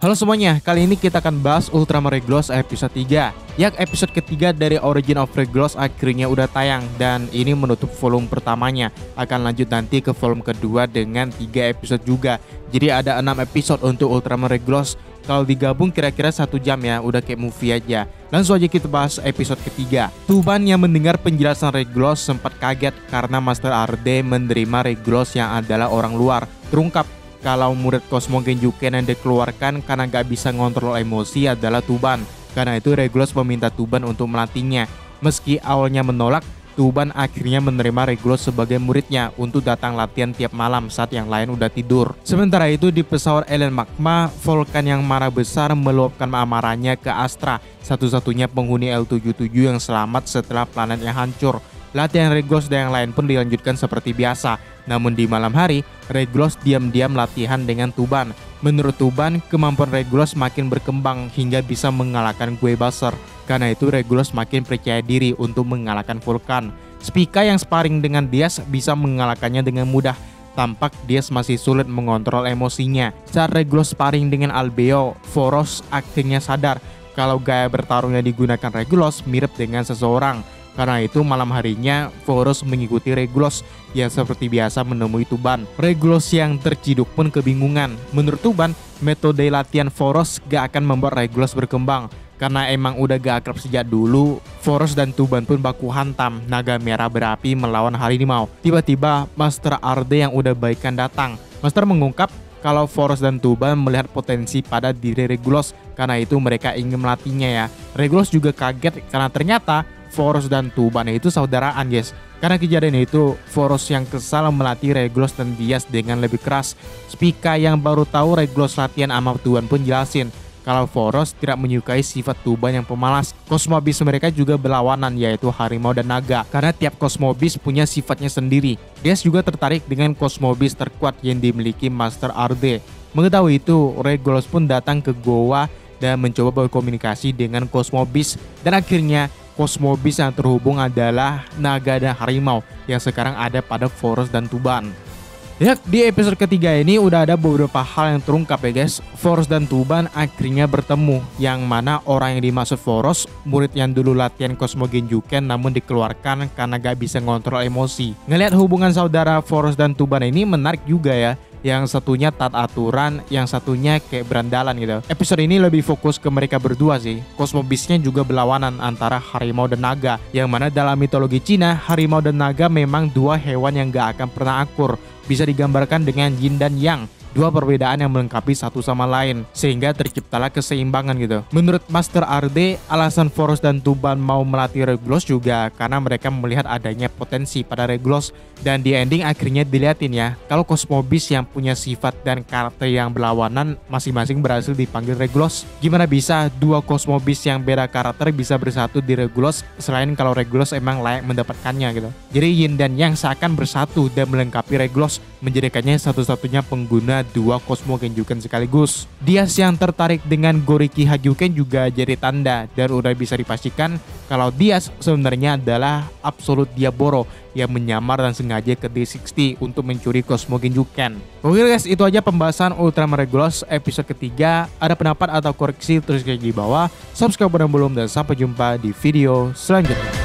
Halo semuanya, kali ini kita akan bahas Ultraman Regulus episode 3. Yang episode ketiga dari Origin of Regulus akhirnya udah tayang dan ini menutup volume pertamanya. Akan lanjut nanti ke volume kedua dengan 3 episode juga. Jadi ada 6 episode untuk Ultraman Regulus. Kalau digabung kira-kira 1 jam ya, udah kayak movie aja. Langsung aja kita bahas episode ketiga. Tuban yang mendengar penjelasan Regulus sempat kaget karena Master Arde menerima Regulus yang adalah orang luar. Terungkap kalau murid Cosmo Genjuken yang dikeluarkan karena gak bisa ngontrol emosi adalah Tuban. Karena itu Regulus meminta Tuban untuk melatihnya. Meski awalnya menolak, Tuban akhirnya menerima Regulus sebagai muridnya untuk datang latihan tiap malam saat yang lain udah tidur. Sementara itu di pesawat Alien Magma, Vulcan yang marah besar meluapkan amarahnya ke Astra, satu-satunya penghuni L77 yang selamat setelah planetnya hancur. Latihan Regulus dan yang lain pun dilanjutkan seperti biasa. Namun di malam hari, Regulus diam-diam latihan dengan Tuban. Menurut Tuban, kemampuan Regulus makin berkembang hingga bisa mengalahkan Guebaser. Karena itu Regulus makin percaya diri untuk mengalahkan Vulcan. Spica yang sparring dengan Diaz bisa mengalahkannya dengan mudah. Tampak Diaz masih sulit mengontrol emosinya. Saat Regulus sparring dengan Albeo, Foros akhirnya sadar kalau gaya bertarung yang digunakan Regulus mirip dengan seseorang. Karena itu malam harinya Foros mengikuti Regulus yang seperti biasa menemui Tuban. Regulus yang terciduk pun kebingungan. Menurut Tuban, metode latihan Foros gak akan membuat Regulus berkembang. Karena emang udah gak akrab sejak dulu, Foros dan Tuban pun baku hantam naga merah berapi melawan harimau. Tiba-tiba Master Arde yang udah baikan datang. Master mengungkap kalau Foros dan Tuban melihat potensi pada diri Regulus. Karena itu mereka ingin melatihnya ya. Regulus juga kaget karena ternyata Foros dan Tuban itu saudaraan guys. Karena kejadian itu, Foros yang kesal melatih Regulus dan Diaz dengan lebih keras. Spica yang baru tahu Regulus latihan sama Tuban pun jelasin kalau Foros tidak menyukai sifat Tuban yang pemalas. Cosmobis mereka juga berlawanan, yaitu harimau dan naga. Karena tiap Cosmobis punya sifatnya sendiri. Diaz juga tertarik dengan Cosmobis terkuat yang dimiliki Master Arde. Mengetahui itu, Regulus pun datang ke Goa dan mencoba berkomunikasi dengan Cosmobis. Dan akhirnya Cosmobis yang terhubung adalah naga dan harimau yang sekarang ada pada Foros dan Tuban. Ya, di episode ketiga ini udah ada beberapa hal yang terungkap ya guys. Foros dan Tuban akhirnya bertemu, yang mana orang yang dimaksud Foros, murid yang dulu latihan Cosmo Genjuken namun dikeluarkan karena gak bisa ngontrol emosi. Ngelihat hubungan saudara Foros dan Tuban ini menarik juga ya. Yang satunya taat aturan, yang satunya kayak berandalan gitu. Episode ini lebih fokus ke mereka berdua sih. Cosmobisnya juga berlawanan antara harimau dan naga, yang mana dalam mitologi Cina, harimau dan naga memang dua hewan yang gak akan pernah akur. Bisa digambarkan dengan yin dan yang, dua perbedaan yang melengkapi satu sama lain, sehingga terciptalah keseimbangan gitu. Menurut Master Arde, alasan Foros dan Tuban mau melatih Regulus juga karena mereka melihat adanya potensi pada Regulus. Dan di ending akhirnya dilihatin ya, kalau Cosmobis yang punya sifat dan karakter yang berlawanan masing-masing berhasil dipanggil Regulus. Gimana bisa dua Cosmobis yang beda karakter bisa bersatu di Regulus selain kalau Regulus emang layak mendapatkannya gitu. Jadi Yin dan Yang seakan bersatu dan melengkapi Regulus, menjadikannya satu-satunya pengguna dua Cosmo Genjuken sekaligus. Diaz yang tertarik dengan Goriki Hagyuken juga jadi tanda, dan udah bisa dipastikan kalau Diaz sebenarnya adalah Absolute Diaboro yang menyamar dan sengaja ke D60 untuk mencuri Cosmo Genjuken. Oke guys, itu aja pembahasan Ultraman Regulus episode ketiga. Ada pendapat atau koreksi tulis di bawah. Subscribe kalau belum, dan sampai jumpa di video selanjutnya.